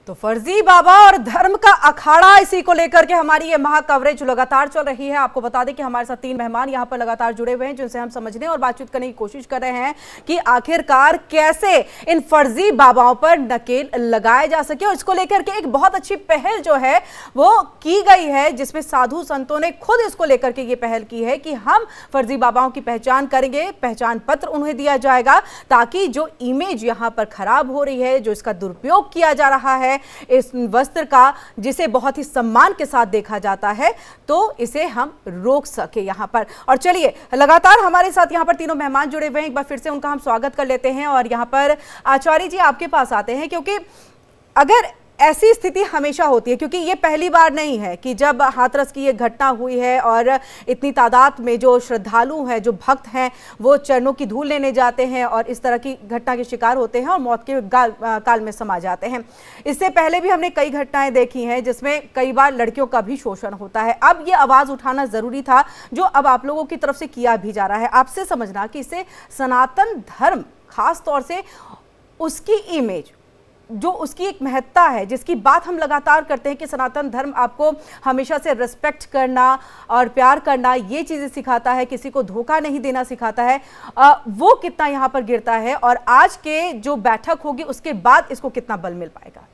तो फर्जी बाबा और धर्म का अखाड़ा, इसी को लेकर के हमारी ये महा कवरेज लगातार चल रही है। आपको बता दें कि हमारे साथ 3 मेहमान यहाँ पर लगातार जुड़े हुए हैं, जिनसे हम समझने और बातचीत करने की कोशिश कर रहे हैं कि आखिरकार कैसे इन फर्जी बाबाओं पर नकेल लगाया जा सके। और इसको लेकर के एक बहुत अच्छी पहल जो है वो की गई है, जिसमें साधु संतों ने खुद इसको लेकर के ये पहल की है कि हम फर्जी बाबाओं की पहचान करेंगे, पहचान पत्र उन्हें दिया जाएगा, ताकि जो इमेज यहाँ पर खराब हो रही है, जो इसका दुरुपयोग किया जा रहा है इस वस्त्र का, जिसे बहुत ही सम्मान के साथ देखा जाता है, तो इसे हम रोक सके यहाँ पर। और चलिए, लगातार हमारे साथ यहाँ पर तीनों मेहमान जुड़े हुए हैं, एक बार फिर से उनका हम स्वागत कर लेते हैं। और यहाँ पर आचार्य जी आपके पास आते हैं, क्योंकि अगर ऐसी स्थिति हमेशा होती है, क्योंकि ये पहली बार नहीं है कि जब हाथरस की ये घटना हुई है और इतनी तादाद में जो श्रद्धालु हैं, जो भक्त हैं, वो चरणों की धूल लेने जाते हैं और इस तरह की घटना के शिकार होते हैं और मौत के काल में समा जाते हैं। इससे पहले भी हमने कई घटनाएं देखी हैं जिसमें कई बार लड़कियों का भी शोषण होता है। अब ये आवाज़ उठाना ज़रूरी था, जो अब आप लोगों की तरफ से किया भी जा रहा है। आपसे समझना कि इससे सनातन धर्म, खास तौर से उसकी इमेज, जो उसकी एक महत्ता है, जिसकी बात हम लगातार करते हैं कि सनातन धर्म आपको हमेशा से रिस्पेक्ट करना और प्यार करना, ये चीज़ें सिखाता है, किसी को धोखा नहीं देना सिखाता है, वो कितना यहाँ पर गिरता है और आज के जो बैठक होगी उसके बाद इसको कितना बल मिल पाएगा?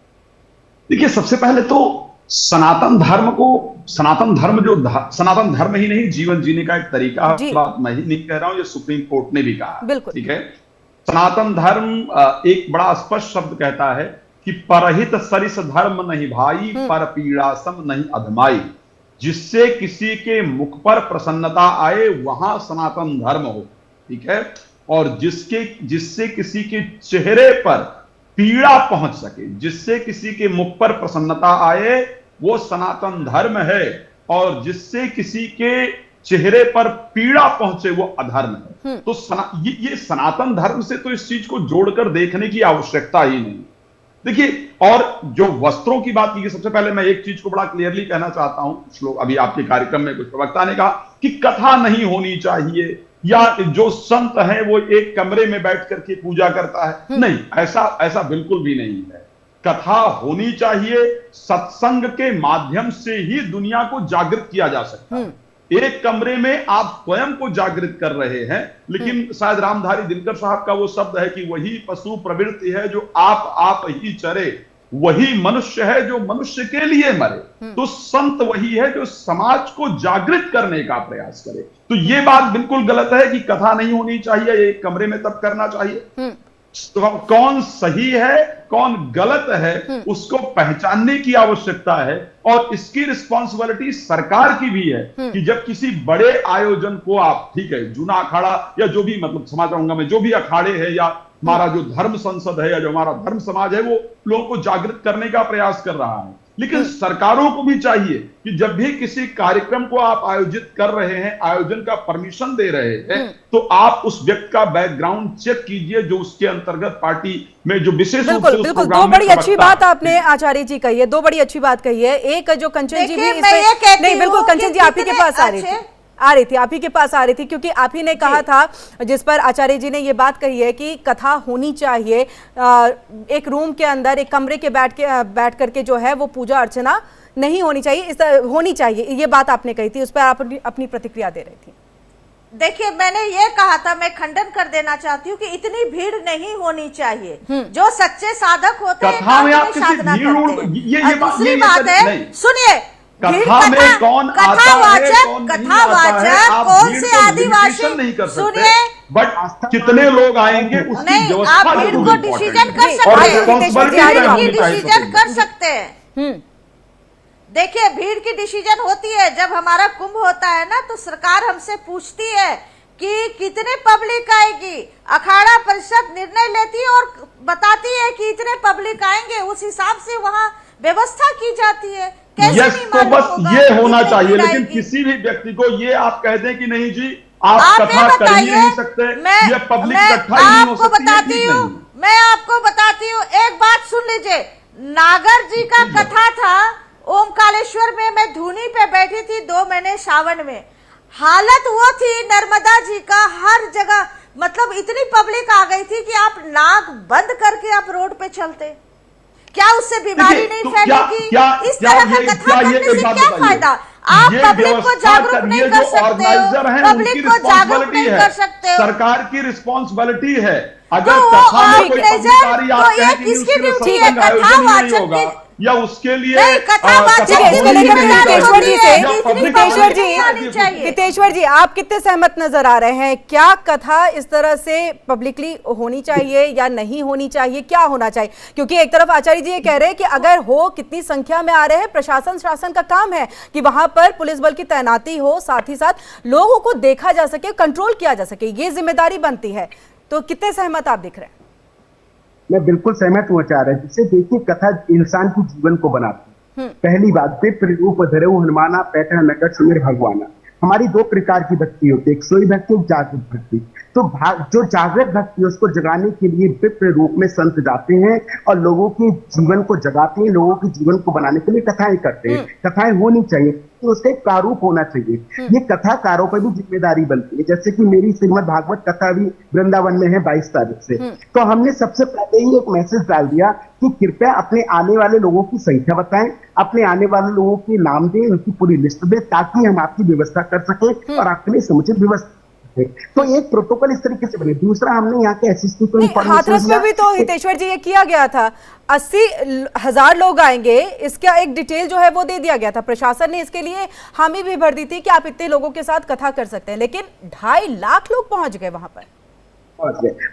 देखिए, सबसे पहले तो सनातन धर्म सनातन धर्म ही नहीं, जीवन जीने का एक तरीका है। बात मैं ही नहीं कह रहा हूं, ये सुप्रीम कोर्ट ने भी कहा। बिल्कुल ठीक है। सनातन धर्म एक बड़ा स्पष्ट शब्द कहता है कि परहित सरिस धर्म नहीं भाई, पर पीड़ा सम नहीं अधमाई। जिससे किसी के मुख पर प्रसन्नता आए वहां सनातन धर्म हो, ठीक है। और जिससे किसी के चेहरे पर पीड़ा पहुंच सके, जिससे किसी के मुख पर प्रसन्नता आए, वो सनातन धर्म है। और जिससे किसी के चेहरे पर पीड़ा पहुंचे, वो अधर्म है। तो ये सनातन धर्म से तो इस चीज को जोड़कर देखने की आवश्यकता ही नहीं। देखिए, और जो वस्त्रों की बात की, सबसे पहले मैं एक चीज को बड़ा क्लियरली कहना चाहता हूं। कुछ लोग अभी आपके कार्यक्रम में कुछ प्रवक्ता ने कहा कि कथा नहीं होनी चाहिए, या जो संत है वो एक कमरे में बैठ करके पूजा करता है। नहीं, ऐसा बिल्कुल भी नहीं है। कथा होनी चाहिए, सत्संग के माध्यम से ही दुनिया को जागृत किया जा सकता है। एक कमरे में आप स्वयं को जागृत कर रहे हैं, लेकिन शायद रामधारी दिनकर साहब का वो शब्द है कि वही पशु प्रवृत्ति है जो आप ही चरे, वही मनुष्य है जो मनुष्य के लिए मरे। तो संत वही है जो समाज को जागृत करने का प्रयास करे। तो ये बात बिल्कुल गलत है कि कथा नहीं होनी चाहिए, एक कमरे में तब करना चाहिए। तो कौन सही है कौन गलत है उसको पहचानने की आवश्यकता है। और इसकी रिस्पॉन्सिबिलिटी सरकार की भी है कि जब किसी बड़े आयोजन को आप, ठीक है, जूना अखाड़ा या जो भी, मतलब समझ रहा मैं, जो भी अखाड़े हैं या हमारा जो धर्म संसद है या जो हमारा धर्म समाज है, वो लोगों को जागृत करने का प्रयास कर रहा है। लेकिन सरकारों को भी चाहिए कि जब भी किसी कार्यक्रम को आप आयोजित कर रहे हैं, आयोजन का परमिशन दे रहे हैं, तो आप उस व्यक्ति का बैकग्राउंड चेक कीजिए, जो उसके अंतर्गत पार्टी में जो विशेष रूप से बिल्कुल दो बड़ी अच्छी बात आपने आचार्य जी कही है, दो बड़ी अच्छी बात कही है। एक जो कंचन जी भी नहीं, बिल्कुल कंचन जी आप ही के पास आ रही थी, क्योंकि आप ही ने कहा था, जिस पर आचार्य जी ने ये बात कही है कि कथा होनी चाहिए, एक रूम के अंदर, एक कमरे के बैठ करके जो है वो पूजा अर्चना नहीं होनी चाहिए, होनी चाहिए, ये बात आपने कही थी। उस पर आप अपनी प्रतिक्रिया दे रही थी। देखिए, मैंने ये कहा था, मैं खंडन कर देना चाहती हूँ कि इतनी भीड़ नहीं होनी चाहिए। जो सच्चे साधक होते हैं, साधना करते हैं। दूसरी बात है, सुनिए, कथा में कौन कथावाचक कौन से आदिवासी, सुनिए, बट कितने लोग आएंगे उसकी व्यवस्था, आप भीड़ को डिसीजन कर सकते हैं। देखिए, भीड़ की डिसीजन होती है। जब हमारा कुंभ होता है ना, तो सरकार हमसे पूछती है कि कितने पब्लिक आएगी। अखाड़ा परिषद निर्णय लेती है और बताती है कि इतने पब्लिक आएंगे, उस हिसाब से वहां व्यवस्था की जाती है। यस, तो बस ये होना चाहिए। लेकिन किसी भी व्यक्ति को ये आप कह दें कि नहीं जी, आप कथा कर ही नहीं सकते, ये पब्लिक इकट्ठा ही नहीं हो सकती है। मैं आपको बताती हूँ, एक बात सुन लीजिए। नागर जी का कथा था ओमकालेश्वर में, मैं धूनी पे बैठी थी 2 महीने सावन में। हालत वो थी नर्मदा जी का, हर जगह मतलब इतनी पब्लिक आ गई थी कि आप नाक बंद करके आप रोड पे चलते। क्या उससे बीमारी नहीं फैलेगी? इस तरह का कथा करने से क्या फायदा? आप पब्लिक को जागरूक नहीं कर सकते हो, पब्लिक को जागरूक नहीं कर सकते हो। सरकार की रिस्पॉन्सिबिलिटी है। अगर तो कथा में कोई पब्लिकारी आप तो ये कहें कि किसकी उसके लिए ड्यूटी है? सत्संग आयोजन नहीं होगा या उसके लिए हितेश्वर जी आप कितने सहमत नजर आ रहे हैं? क्या कथा इस तरह से पब्लिकली होनी चाहिए या नहीं होनी चाहिए? क्या होना चाहिए? क्योंकि एक तरफ आचार्य जी ये कह रहे हैं कि अगर हो, कितनी संख्या में आ रहे हैं, प्रशासन शासन का काम है कि वहां पर पुलिस बल की तैनाती हो, साथ ही साथ लोगों को देखा जा सके, कंट्रोल किया जा सके, ये जिम्मेदारी बनती है। तो कितने सहमत आप दिख रहे हैं? मैं बिल्कुल सहमत हुआ चाह रहा है। जिससे देखिए कथा इंसान के जीवन को बनाती है। पहली बात, विप्ररूप धरऊ हनुमाना पैठा नगर सुमिर भगवाना। हमारी दो प्रकार की भक्ति होती है, एक सोई भक्ति, एक जागृत भक्ति। तो जो जागृत भक्ति है उसको जगाने के लिए विप्र रूप में संत जाते हैं और लोगों के जीवन को जगाते हैं, लोगों के जीवन को बनाने के लिए कथाएं करते हैं। कथाएं होनी चाहिए, तो उसका एक प्रारूप होना चाहिए। ये कथाकारों पर भी जिम्मेदारी बनती है। जैसे कि मेरी श्रीमद् भागवत कथा भी वृंदावन में है 22 तारीख से, तो हमने सबसे पहले ही एक मैसेज डाल दिया कि कृपया अपने आने वाले लोगों की संख्या बताएं, अपने आने वाले लोगों के नाम दें, उनकी पूरी लिस्ट दें, ताकि हम आपकी व्यवस्था कर सके और आपके लिए समुचित व्यवस्था। तो एक प्रोटोकॉल इस तरीके से बने। दूसरा, हमने यहाँ के एसएसपी को हाथरस में भी तो हितेश्वर जी ये किया गया था, 80,000 लोग आएंगे, इसका एक डिटेल जो है वो दे दिया गया था। प्रशासन ने इसके लिए हामी भी भर दी थी कि आप इतने लोगों के साथ कथा कर सकते हैं, लेकिन 2.5 लाख लोग पहुंच गए वहां पर।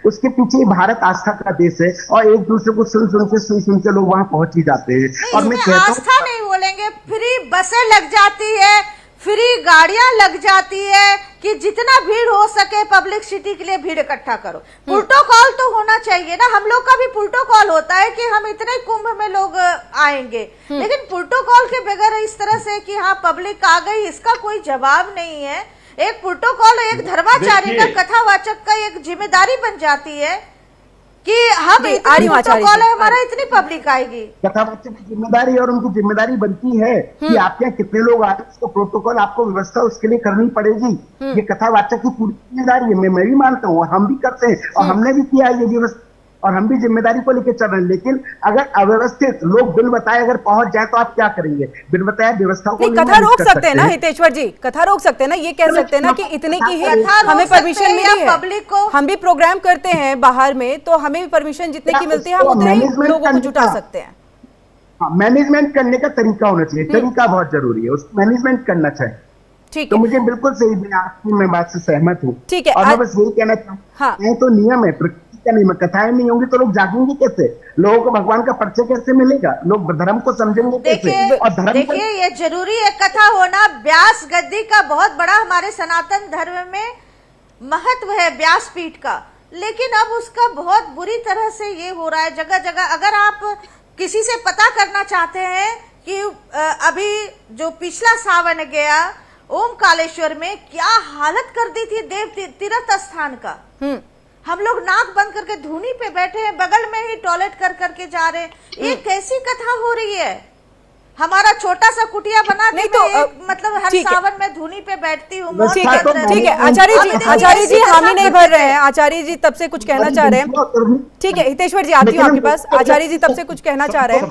उसके पीछे भारत आस्था का देश है और एक दूसरे को सुन के लोग वहां पहुंच ही जाते हैं। और मैं आस्था नहीं बोलेंगे, फ्री बसें लग जाती है, फ्री गाड़ियां लग जाती है कि जितना भीड़ हो सके पब्लिक सिटी के लिए भीड़ इकट्ठा करो। प्रोटोकॉल तो होना चाहिए ना। हम लोग का भी प्रोटोकॉल होता है कि हम इतने कुंभ में लोग आएंगे, लेकिन प्रोटोकॉल के बगैर इस तरह से कि हाँ पब्लिक आ गई, इसका कोई जवाब नहीं है। एक प्रोटोकॉल, एक धर्माचार्य का, कथावाचक का एक जिम्मेदारी बन जाती है कि हम प्रोटोकॉल है हमारा, इतनी पब्लिक आएगी। कथावाचक की जिम्मेदारी और उनकी जिम्मेदारी बनती है कि आपके यहाँ कितने लोग आए, उसको प्रोटोकॉल आपको व्यवस्था उसके लिए करनी पड़ेगी। ये कथावाचक की पूरी जिम्मेदारी है। मैं भी मानता हूँ, हम भी करते हैं और हमने भी किया ये व्यवस्था और हम भी जिम्मेदारी को लेकर चल रहे हैं। लेकिन अगर अव्यवस्थित लोग बिन बताए अगर पहुंच जाए तो आप क्या करेंगे? बिन बताए व्यवस्था को कथा रोक सकते हैं ना हितेश्वर जी? कथा रोक सकते हैं ना? ये कह सकते हैं ना कि इतने की ही हमें परमिशन मिली है, पब्लिक को हम भी प्रोग्राम करते हैं बाहर में, तो हमें भी परमिशन जितने की मिलती है हम उतने ही लोगों को जुटा सकते हैं। मैनेजमेंट करने का तरीका होना चाहिए, तरीका बहुत जरूरी है, उसको मैनेजमेंट करना चाहिए। ठीक है, तो मुझे बिल्कुल सही, मैं बात से सहमत हूँ। ठीक है, और मैं बस यही कहना चाहूँ, ये तो नियम है, क्या नहीं, कथाएं नहीं होंगी तो लोग जागेंगे कैसे? लोगों को भगवान का परिचय कैसे मिलेगा? लोग धर्म को समझेंगे कैसे? और धर्म, देखिए ये जरूरी है कथा होना। व्यास गद्दी का बहुत बड़ा हमारे सनातन धर्म में महत्व है, व्यास पीठ का, लेकिन अब उसका बहुत बुरी तरह से ये हो रहा है जगह जगह। अगर आप किसी से पता करना चाहते हैं कि अभी जो पिछला सावन गया ओमकालेश्वर में क्या हालत कर दी थी देव तीर्थ स्थान का, हम लोग नाक बंद करके धूनी पे बैठे हैं, बगल में ही टॉयलेट कर करके जा रहे हैं। ये कैसी कथा हो रही है? हमारा छोटा सा कुटिया बना के तो मतलब हर सावन में धूनी पे बैठती हूँ। ठीक है आचार्य जी हामी नहीं भर रहे हैं। आचार्य जी तब से कुछ कहना चाह रहे हैं। ठीक है हितेश्वर जी आती हूँ आपके पास। आचार्य जी तब से कुछ कहना चाह रहे हैं।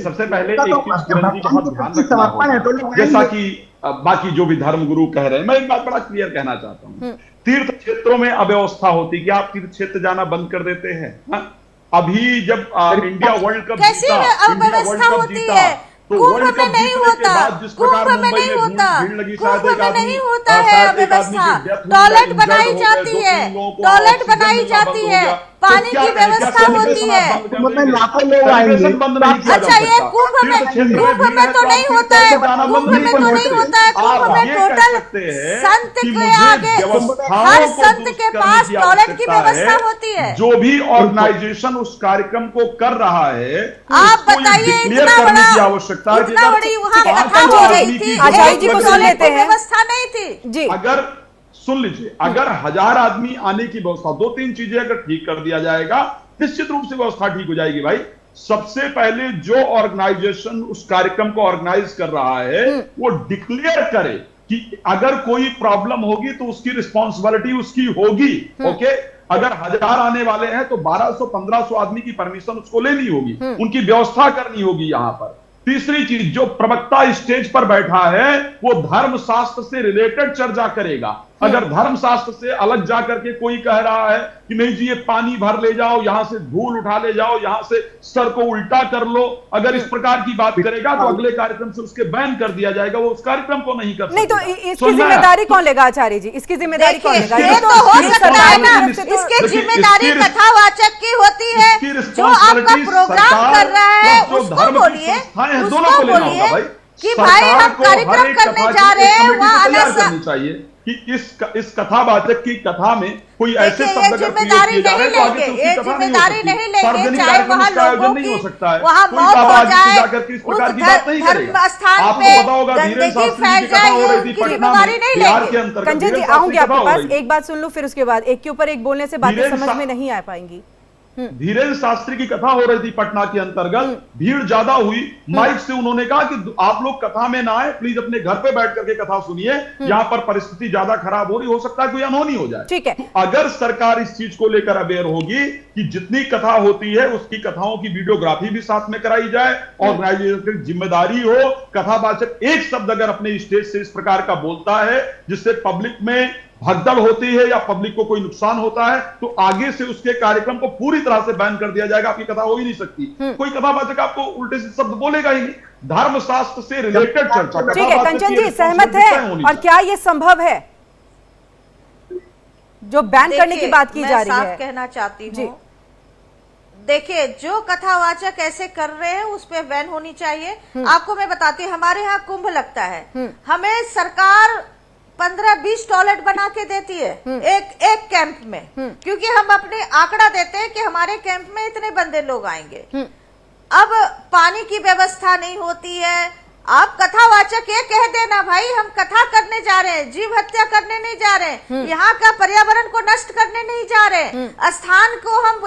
सबसे पहले एक चीज बहुत ध्यान रखना होगा, जैसा कि बाकी जो भी धर्म गुरु कह रहे हैं, मैं एक बात बड़ा क्लियर कहना चाहता हूँ। तीर्थ क्षेत्रों में अव्यवस्था होती है कि आप तीर्थ क्षेत्र जाना बंद कर देते हैं। अभी जब इंडिया वर्ल्ड कप जीता तो वर्ल्ड कप जीतने के बाद जिस प्रकार मुंबई में भीड़ लगी, शायद एक आदमी नहीं होता है अव्यवस्था। टॉयलेट बनाई जाती है, टॉयलेट बनाई जाती है, पानी की व्यवस्था होती है। अच्छा ये कुंभ में तो नहीं होता है, कुंभ में तो नहीं होता है। कुंभ में टोटल संत के आगे हर संत के पास टॉयलेट की व्यवस्था होती है। जो भी ऑर्गेनाइजेशन उस कार्यक्रम को कर रहा है, आप बताइए इतना बड़ी वहाँ कथा हो रही थी, आचार्य जी को सुन लेते हैं, व्यवस्था नहीं थी जी। अगर सुन लीजिए, अगर 1000 आदमी आने की व्यवस्था, 2-3 चीजें अगर ठीक कर दिया जाएगा, निश्चित रूप से व्यवस्था ठीक हो जाएगी भाई। सबसे पहले जो ऑर्गेनाइजेशन उस कार्यक्रम को ऑर्गेनाइज कर रहा है वो डिक्लेयर करे कि अगर कोई प्रॉब्लम होगी तो उसकी रिस्पॉन्सिबिलिटी उसकी होगी। ओके, अगर 1000 आने वाले हैं तो 1200-1500 आदमी की परमिशन उसको लेनी होगी, उनकी व्यवस्था करनी होगी। यहां पर तीसरी चीज, जो प्रवक्ता स्टेज पर बैठा है वो धर्मशास्त्र से रिलेटेड चर्चा करेगा। अगर धर्मशास्त्र से अलग जाकर के कोई कह रहा है कि नहीं जी ये पानी भर ले जाओ, यहां से धूल उठा ले जाओ, यहां से सर को उल्टा कर लो, अगर इस प्रकार की बात करेगा तो अगले कार्यक्रम से उसके बैन कर दिया जाएगा, वो उस कार्यक्रम को नहीं कर सकता। नहीं तो इसकी जिम्मेदारी कौन लेगा आचार्य जी? इसकी जिम्मेदारी कौन लेगा? ये तो हो सकता है ना, इसकी जिम्मेदारी कथावाचक की होती है। जो आपका प्रोग्राम कर रहा है उसको बोलिए, उसको बोलिए कि भाई हम कार्यक्रम करने जा रहे हैं, वहाँ करनी चाहिए कि इस कथावाचक की कथा में कोई ऐसे शब्द जिम्मेदारी नहीं लेंगे, ये जिम्मेदारी नहीं लेंगे, चाहे वहाँ लोगों की वहाँ मौत हो जाए, उस धर्म स्थान पे गंदगी फैल जाए, उनकी जिम्मेदारी नहीं लेंगे। कंचन जी आऊंगी आपके पास, एक बात सुन लो फिर उसके बाद एक के ऊपर एक बोलने से बातें समझ में नहीं आ पाएंगी। धीरेन्द्र शास्त्री की कथा हो रही थी पटना के अंतर्गत, भीड़ ज्यादा हुई, माइक से उन्होंने कहा कि आप लोग कथा में ना आए, प्लीज अपने घर पे बैठ करके कथा सुनिए, यहां पर परिस्थिति ज्यादा खराब हो रही, हो सकता है कोई अनहोनी हो जाए। ठीक है, अगर सरकार इस चीज को लेकर अवेयर होगी कि जितनी कथा होती है उसकी कथाओं की वीडियोग्राफी भी साथ में कराई जाए, ऑर्गेनाइजेशन की जिम्मेदारी हो, कथावाचक एक शब्द अगर अपने स्टेज से इस प्रकार का बोलता है जिससे पब्लिक में भगदड़ होती है या पब्लिक को कोई नुकसान होता है तो आगे से उसके कार्यक्रम को पूरी तरह से बैन कर दिया जाएगा। आपकी कथा हो ही नहीं सकती, कोई कथावाचक आपको उल्टे से शब्द बोलेगा ही नहीं। धर्मशास्त्र से रिलेटेड चर्चा। ठीक है कंचन जी, सहमत है? और क्या ये संभव है जो बैन करने की बात की जा रही है? कहना चाहती हूँ, देखिए जो कथावाचक ऐसे कर रहे हैं उस पे बैन होनी चाहिए। आपको मैं बताती हूँ, हमारे यहाँ कुंभ लगता है, हमें सरकार 15-20 टॉयलेट बना के देती है एक कैंप में, क्योंकि हम अपने आंकड़ा देते हैं कि हमारे कैंप में इतने बंदे लोग आएंगे। अब पानी की व्यवस्था नहीं होती है। आप कथावाचक ये कह देना भाई हम कथा करने जा रहे हैं, जीव हत्या करने नहीं जा रहे हैं, यहाँ का पर्यावरण को नष्ट करने नहीं जा रहे हैं, स्थान को हम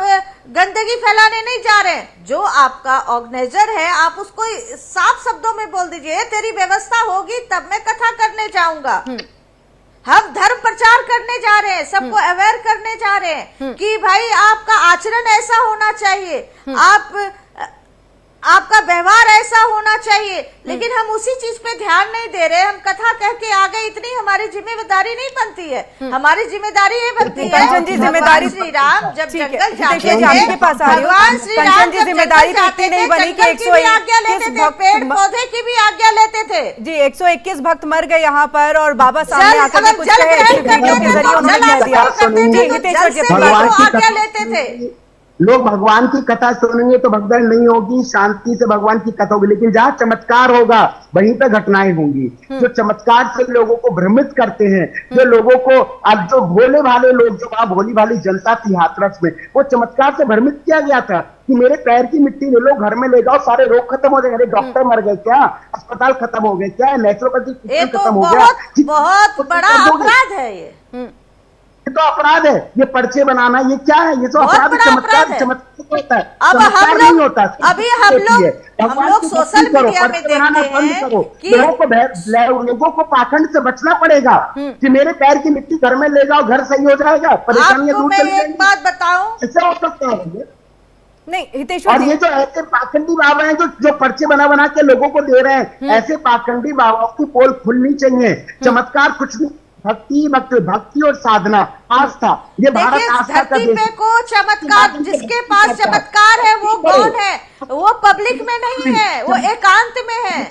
गंदगी फैलाने नहीं जा रहे हैं। जो आपका ऑर्गेनाइजर है आप उसको साफ शब्दों में बोल दीजिए तेरी व्यवस्था होगी तब मैं कथा करने जाऊंगा। हम धर्म प्रचार करने जा रहे हैं, सबको अवेयर करने जा रहे हैं कि भाई आपका आचरण ऐसा होना चाहिए, आपका व्यवहार ऐसा होना चाहिए, लेकिन हम उसी चीज पे ध्यान नहीं दे रहे। हम कथा कह के आ गए, इतनी हमारी जिम्मेदारी नहीं बनती है। हमारी जिम्मेदारी ये बनती है, जिम्मेदारी श्री राम जब जंगल जाते थे, भगवान श्री राम जब जिम्मेदारी जाते नहीं बनी कि 121 पेड़ पौधे की भी आज्ञा लेते थे जी। 121 भक्त मर गए यहाँ पर और बाबा सामने आकर कुछ कहे वीडियो के जरिए उन्होंने कह दिया। आज्ञा लेते थे। लोग भगवान की कथा सुनेंगे तो भगदड़ नहीं होगी, शांति से भगवान की कथा होगी, लेकिन जहाँ चमत्कार होगा वहीं पे घटनाएं होंगी। जो चमत्कार से लोगों को भ्रमित करते हैं, जो लोगों को अब जो भोले भाले लोग, जो वहां भोली भाली जनता थी हाथरस में, वो चमत्कार से भ्रमित किया गया था कि मेरे पैर की मिट्टी ले लो, घर में ले जाओ, सारे रोग खत्म हो जाएंगे। डॉक्टर मर गए क्या? अस्पताल खत्म हो गए क्या? नेचुरोपैथी खत्म हो गया? बहुत बड़ा अपराध है ये तो अपराध है। ये पर्चे बनाना ये क्या है? ये तो अपराध है। चमत्कार होता है, अब हम नहीं होता। अभी हम लोग सोशल मीडिया में देखते हैं कि लोगों को पाखंड से बचना पड़ेगा कि मेरे पैर की मिट्टी घर में ले जाओ, घर सही हो जाएगा, परेशानियां दूर चली जाएंगी। एक बात बताऊं, ऐसा हो सकता है नहीं हितेश्वर और ये जो ऐसे पाखंडी बाबा हैं जो पर्चे बना बना के लोगों को दे रहे हैं, ऐसे पाखंडी बाबाओं की पोल खुलनी चाहिए। चमत्कार कुछ नहीं, भक्ति और साधना, आस्था, ये भारत आस्था का देश है। को चमत्कार, जिसके पास चमत्कार है वो कौन है? वो पब्लिक में नहीं है, वो एकांत में है।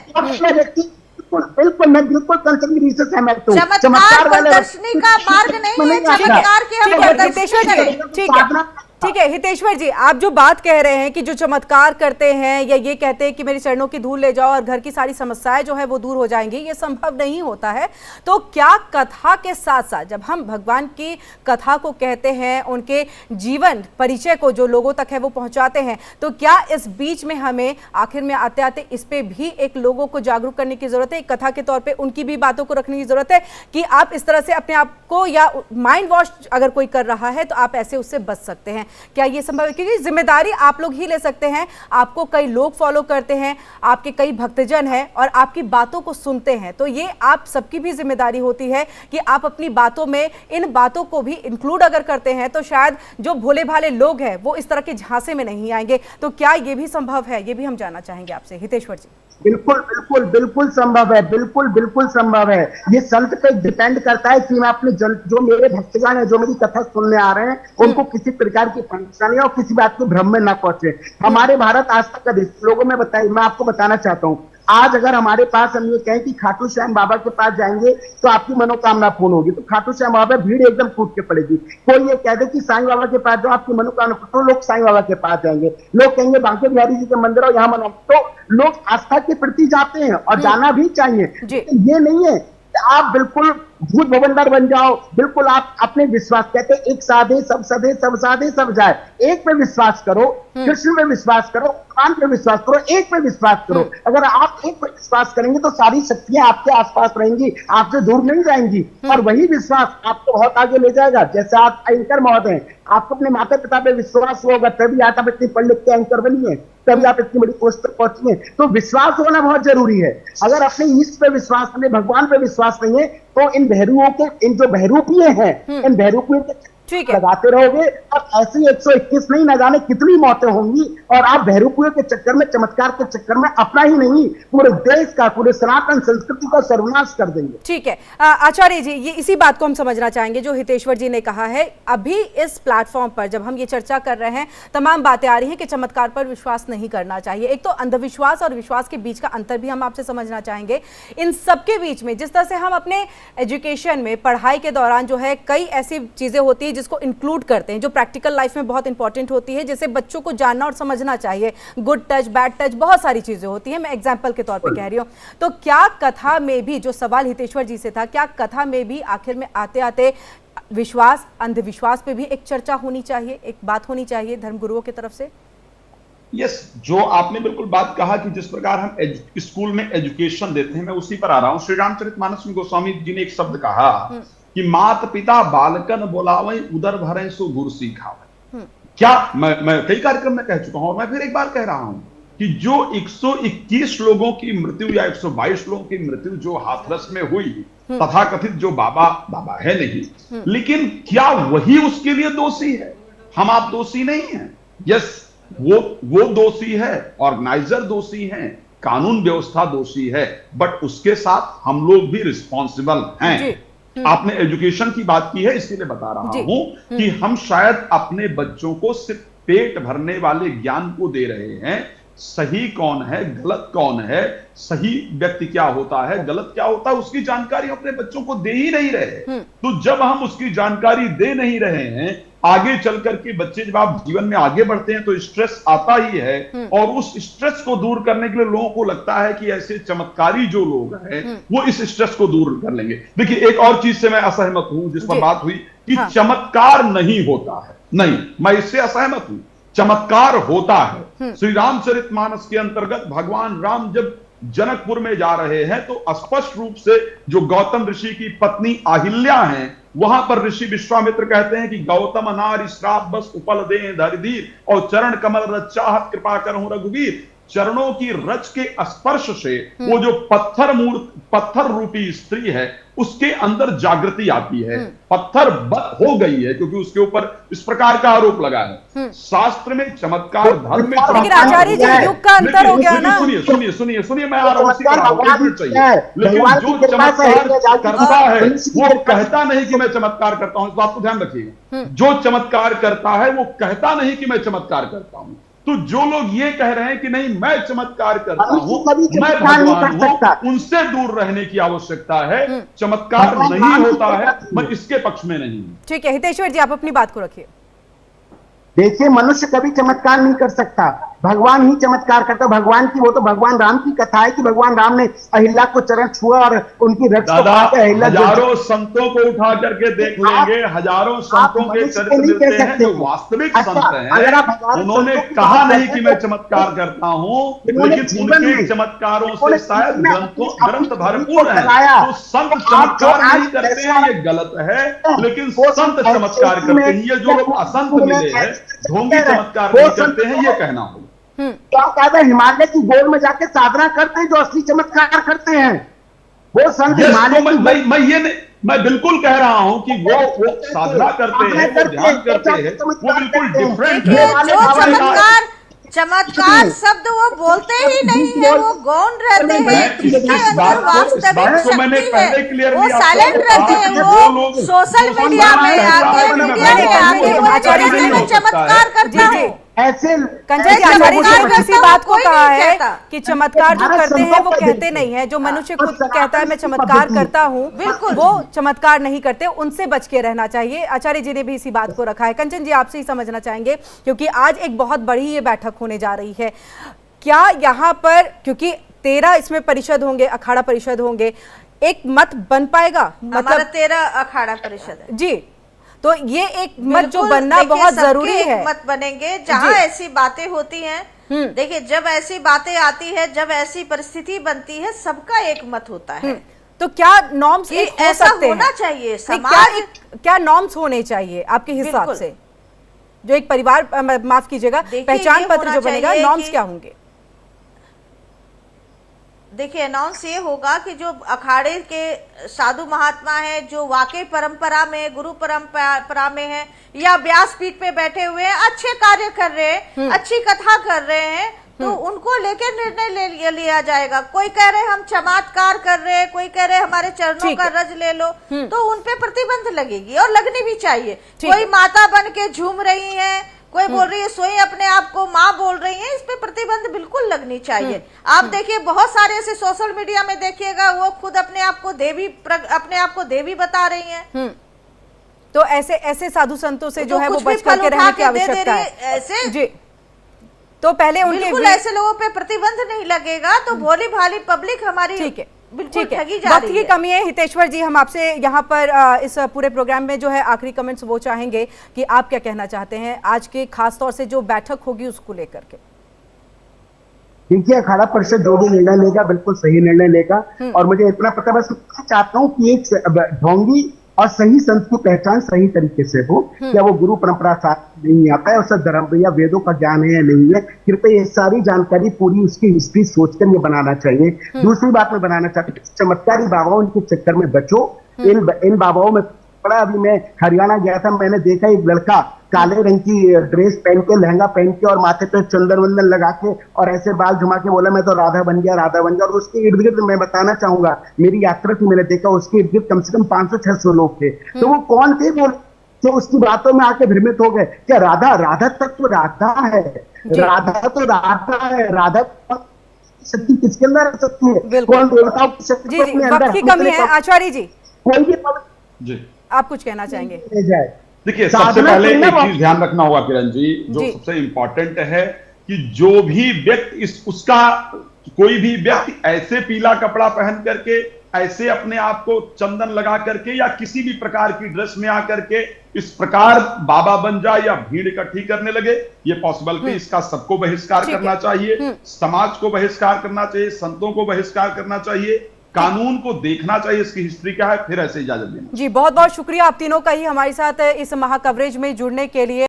बिल्कुल मैं बिल्कुल कंसर्न से सहमत हूं। चमत्कार प्रदर्शनी का मार्ग नहीं है, चमत्कार की हम प्रदर्शनी करें। ठीक है हितेश्वर जी, आप जो बात कह रहे हैं कि जो चमत्कार करते हैं या ये कहते हैं कि मेरी चरणों की धूल ले जाओ और घर की सारी समस्याएं जो है वो दूर हो जाएंगी, ये संभव नहीं होता है। तो क्या कथा के साथ साथ जब हम भगवान की कथा को कहते हैं, उनके जीवन परिचय को जो लोगों तक है वो पहुंचाते हैं, तो क्या इस बीच में हमें आखिर में आते आते इस पे भी एक लोगों को जागरूक करने की जरूरत है, एक कथा के तौर पर उनकी भी बातों को रखने की जरूरत है कि आप इस तरह से अपने आप को या माइंड वॉश अगर कोई कर रहा है तो आप ऐसे उससे बच सकते हैं। क्या ये संभव है? क्योंकि जिम्मेदारी आप लोग ही ले सकते हैं, आपको कई लोग फॉलो करते हैं, आपके कई भक्तजन हैं और आपकी बातों को सुनते हैं, तो ये आप सबकी भी जिम्मेदारी होती है कि आप अपनी बातों में इन बातों को भी इंक्लूड अगर करते हैं तो शायद जो भोले भाले लोग हैं वो इस तरह के झांसे में नहीं आएंगे। तो क्या ये भी संभव है? ये भी हम जानना चाहेंगे आपसे, हितेश्वर जी। बिल्कुल बिल्कुल बिल्कुल संभव है, बिल्कुल बिल्कुल संभव है। ये संत पे डिपेंड करता है कि मैं अपने जो मेरे भक्तगण है, जो मेरी कथा सुनने आ रहे हैं, उनको किसी प्रकार की परेशानी और किसी बात के भ्रम में ना पहुंचे। हमारे भारत आस्था का देश, लोगों में बताइए, मैं आपको बताना चाहता हूँ, आज अगर हमारे पास हम ये कहें कि खाटू श्याम बाबा के पास जाएंगे तो आपकी मनोकामना पूर्ण होगी, तो खाटू श्याम बाबा भीड़ एकदम टूट के पड़ेगी। कोई ये कह दे कि साईं बाबा के पास जाओ आपकी मनोकामना, तो लोग साईं बाबा के पास जाएंगे। लोग कहेंगे बांके बिहारी जी के मंदिर और यहाँ मनो, तो लोग आस्था के प्रति जाते हैं और जाना भी चाहिए। ये नहीं है आप बिल्कुल भूत भवनदार बन जाओ, बिल्कुल आप अपने विश्वास, कहते हैं एक साधे सब सधे, सब साधे सब जाए। एक पे विश्वास करो, कृष्ण पे विश्वास करो, भगवान पे विश्वास करो, एक पे विश्वास करो। अगर आप एक पे विश्वास करेंगे तो सारी शक्तियां आपके आसपास रहेंगी, आपसे दूर नहीं जाएंगी, और वही विश्वास आपको बहुत आगे ले जाएगा। जैसे आप एंकर महोदय, आपको अपने माता पिता पे विश्वास होगा तभी आप इतनी पढ़ लिख के एंकर बनी है, तभी आप इतनी बड़ी पोस्ट तक पहुंची है। तो विश्वास होना बहुत जरूरी है। अगर अपने ईश्वर पे विश्वास, अपने भगवान पे विश्वास नहीं है तो इन बहरूओं के, इन जो बहरूपिये हैं, इन बहरूपियों के लगाते रहोगे और ऐसे 121 नहीं, न जाने कितनी मौतें होंगी, और आप बहरूपियों के चक्कर में, चमत्कार के चक्कर में अपना ही नहीं पूरे देश का, पूरे सनातन संस्कृति का सर्वनाश कर देंगे। ठीक है आचार्य जी, ये इसी बात को हम समझना चाहेंगे जो हितेश्वर जी ने कहा है। अभी इस प्लेटफॉर्म पर जब हम ये चर्चा कर रहे हैं, तमाम बातें आ रही हैं कि चमत्कार पर विश्वास नहीं करना चाहिए। एक तो अंधविश्वास और विश्वास के बीच का अंतर भी हम आपसे समझना चाहेंगे। इन सबके बीच में जिस तरह से हम अपने एजुकेशन में, पढ़ाई के दौरान जो है कई ऐसी चीजें होती है जिसको इंक्लूड करते हैं, जो प्रैक्टिकल लाइफ में बहुत इंपॉर्टेंट होती है, जैसे बच्चों को जानना और समझना चाहिए, गुड टच, बैड टच, बहुत सारी चीजें होती हैं, मैं एग्जांपल के तौर पे कह रही हूं। तो क्या कथा में भी, जो सवाल हितेश्वर जी से था, क्या कथा में भी आखिर में आते आते विश्वास, अंधविश्वास पे भी एक चर्चा होनी चाहिए, एक बात होनी चाहिए धर्मगुरुओं की तरफ से? यस, जो आपने बिल्कुल बात कहा कि जिस प्रकार हम स्कूल में एजुकेशन देते हैं, मैं उसी पर आ रहा हूं। श्री रामचरितमानस में गोस्वामी जी ने एक शब्द कहा कि मात पिता बालकन बोलावे, उदर भरें सो गुर सिखावे। क्या मैं कई कार्यक्रम में कह चुका हूं और मैं फिर एक बार कह रहा हूं कि जो 121 लोगों की मृत्यु या 122 लोगों की मृत्यु जो हाथरस में हुई, तथाकथित जो बाबा है नहीं, लेकिन क्या वही उसके लिए दोषी है? हम आप दोषी नहीं हैं। यस, वो दोषी है, ऑर्गेनाइजर दोषी हैं, कानून व्यवस्था दोषी है, बट उसके साथ हम लोग भी रिस्पॉन्सिबल हैं। आपने एजुकेशन की बात की है, इसलिए बता रहा हूं कि हम शायद अपने बच्चों को सिर्फ पेट भरने वाले ज्ञान को दे रहे हैं। सही कौन है, गलत कौन है, सही व्यक्ति क्या होता है, गलत क्या होता है, उसकी जानकारी अपने बच्चों को दे ही नहीं रहे। तो जब हम उसकी जानकारी दे नहीं रहे हैं, आगे चल करके बच्चे जब आप जीवन में आगे बढ़ते हैं तो स्ट्रेस आता ही है, और उस स्ट्रेस को दूर करने के लिए लोगों को लगता है कि ऐसे चमत्कारी जो लोग हैं वो इस स्ट्रेस को दूर कर लेंगे। देखिए, एक और चीज से मैं असहमत हूं जिस पर बात हुई कि चमत्कार नहीं होता है। नहीं, मैं इससे असहमत हूं। चमत्कार होता है। श्री रामचरितमानस के अंतर्गत भगवान राम जब जनकपुर में जा रहे हैं तो स्पष्ट रूप से जो गौतम ऋषि की पत्नी अहिल्या हैं, वहां पर ऋषि विश्वामित्र कहते हैं कि गौतम नारी श्राप बस उपल दे धरधीर और चरण कमल रच चाहत कृपा करहु रघुवीर। चरणों की रच के स्पर्श से वो जो पत्थर रूपी स्त्री है उसके अंदर जागृति आती है। पत्थर हो गई है क्योंकि उसके ऊपर इस प्रकार का आरोप लगा है। शास्त्र में चमत्कार, धर्म में आचार्य जी, युग का अंतर हो गया ना। सुनिए मैं आ रहा हूं, चाहिए। लेकिन जो चमत्कार करता है वो कहता नहीं कि मैं चमत्कार करता हूं, इस बात को ध्यान रखिएगा। जो चमत्कार करता है वो कहता नहीं कि मैं चमत्कार करता हूं। तो जो लोग ये कह रहे हैं कि नहीं मैं चमत्कार करता हूं, मैं भगवान हूं, उनसे दूर रहने की आवश्यकता है। चमत्कार नहीं होता है, मैं इसके पक्ष में नहीं। ठीक है हितेश्वर जी, आप अपनी बात को रखिए। देखिए, मनुष्य कभी चमत्कार नहीं कर सकता। भगवान ही चमत्कार करता। भगवान की वो तो भगवान राम की कथा है कि भगवान राम ने अहिल्या को चरण छुआ और उनकी रक्त को पाकर अहिल्या हजारों संतों को उठा करके देख लेंगे, हजारों संतों के चरित्र मिलते हैं जो वास्तविक संत हैं। उन्होंने कहा नहीं कि मैं चमत्कार करता हूं, लेकिन उनके चमत्कारों से शायद ग्रंथ भरपूर है। तो संत चमत्कार नहीं करते हैं ये गलत है, लेकिन संत चमत्कार करते हैं। ये जो लोग असंत मिले हैं, ढोंगी चमत्कार नहीं करते हैं, ये कहना होगा। क्या कहते हैं, हिमालय की गोद में जाके साधना करते हैं जो असली चमत्कार करते हैं वो संत हिमालय की। मैं बिल्कुल कह रहा हूं कि वो साधना करते हैं, वो ध्यान करते हैं, वो बिल्कुल डिफरेंट है। चमत्कार शब्द वो बोलते ही नहीं है, वो गौण रहते हैं, जिसके अंदर वास्तविक शक्ति है, वो साइलेंट रहते हैं, वो सोशल मीडिया में आके चमत्कार करता हूँ। ऐसे कंचन जी, आचार्य जी ने किसी बात को कहा है कि चमत्कार जो करते हैं वो कहते नहीं है। जो मनुष्य खुद कहता है मैं चमत्कार करता हूँ, वो चमत्कार नहीं करते, उनसे बच के रहना चाहिए। आचार्य जी ने भी इसी बात को रखा है। कंचन जी, आपसे ही समझना चाहेंगे, क्योंकि आज एक बहुत बड़ी ये बैठक होने जा रही है, क्या यहाँ पर, क्योंकि 13 इसमें परिषद होंगे, अखाड़ा परिषद होंगे, एक मत बन पाएगा? मतलब 13 अखाड़ा परिषद है जी, तो ये एक मत जो बनना बहुत जरूरी है। मत बनेंगे जहां ऐसी बातें होती हैं। देखिए, जब ऐसी बातें आती है, जब ऐसी परिस्थिति बनती है, सबका एक मत होता है। तो क्या नॉर्म्स ऐसा होना चाहिए समाज? क्या नॉर्म्स होने चाहिए आपके हिसाब से? जो एक परिवार, माफ कीजिएगा, पहचान पत्र जो बनेगा, नॉर्म्स क्या होंगे? देखिए, अनाउंस ये होगा कि जो अखाड़े के साधु महात्मा हैं, जो वाकई परंपरा में, गुरु परंपरा में है, या व्यासपीठ पे बैठे हुए हैं, अच्छे कार्य कर रहे हैं, अच्छी कथा कर रहे हैं, तो उनको लेकर निर्णय लिया जाएगा। कोई कह रहे हम चमत्कार कर रहे हैं, कोई कह रहे हमारे चरणों का रज ले लो, तो उनपे प्रतिबंध लगेगी, और लगनी भी चाहिए। कोई माता बन के झूम रही है, कोई बोल रही है स्वयं अपने आप को माँ बोल रही है, इस पे प्रतिबंध बिल्कुल लगनी चाहिए। आप देखिए, बहुत सारे ऐसे सोशल मीडिया में देखिएगा, वो खुद अपने आप को देवी बता रही हैं। तो ऐसे साधु संतों से जो है वो बच करके रहने की आवश्यकता है। ऐसे जी, तो पहले उनके बिल्कुल ऐसे लोगों पे प्रतिबंध नहीं लगेगा तो भोली भाली पब्लिक हमारी ठीक है, बिल्कुल ठगी जा वक्त रही की है। कमी है। हितेश्वर जी, हम आपसे यहाँ पर इस पूरे प्रोग्राम में जो है आखिरी कमेंट्स वो चाहेंगे कि आप क्या कहना चाहते हैं आज के खास तौर से जो बैठक होगी उसको लेकर के। देखिए, अखाड़ा परिषद जो भी निर्णय लेगा बिल्कुल सही निर्णय लेगा, और मुझे इतना पता, बस चाहता हूँ कि एक ढोंगी और सही संत की पहचान सही तरीके से हो। क्या वो गुरु परंपरा साथ नहीं आता है, उसे धर्म या वेदों का ज्ञान है या नहीं है, कृपया ये सारी जानकारी पूरी उसकी हिस्ट्री सोचकर ये बनाना चाहिए। दूसरी बात मैं बनाना चाहता हूँ, चमत्कारी बाबाओं के चक्कर में बचो। इन बाबाओं में पड़ा, अभी मैं हरियाणा गया था, मैंने देखा एक लड़का काले रंग की ड्रेस पहन के, लहंगा पहन के, और माथे पे चंदन वंदन लगा के और ऐसे बाल झुमा के बोला मैं तो राधा बन गया, राधा बन गया। और उसके इर्द गिर्द मैं बताना चाहूंगा, मेरी यात्रा थी, मैंने देखा उसके इर्द गिर्द कम से कम 500-600 लोग थे। तो वो कौन थे? वो तो उसकी बातों में आके भ्रमित हो गए। क्या राधा तक तो राधा है, राधा तो राधा है, राधा शक्ति किसके अंदर आ सकती है? कौन देवताओं की शक्ति अपने अंदर? की कमी है। आचार्य जी, कोई भी आप कुछ कहना चाहेंगे? देखिए, सबसे पहले एक चीज ध्यान रखना होगा किरण जी, जो सबसे इंपॉर्टेंट है कि जो भी व्यक्ति उसका कोई भी व्यक्ति ऐसे पीला कपड़ा पहन करके, ऐसे अपने आप को चंदन लगा करके, या किसी भी प्रकार की ड्रेस में आकर के इस प्रकार बाबा बन जाए या भीड़ इकट्ठी करने लगे, ये पॉसिबल नहीं। इसका सबको बहिष्कार करना चाहिए, समाज को बहिष्कार करना चाहिए, संतों को बहिष्कार करना चाहिए, कानून को देखना चाहिए इसकी हिस्ट्री क्या है, फिर ऐसे इजाजत देना। जी, बहुत बहुत शुक्रिया आप तीनों का ही हमारे साथ इस महा कवरेज में जुड़ने के लिए।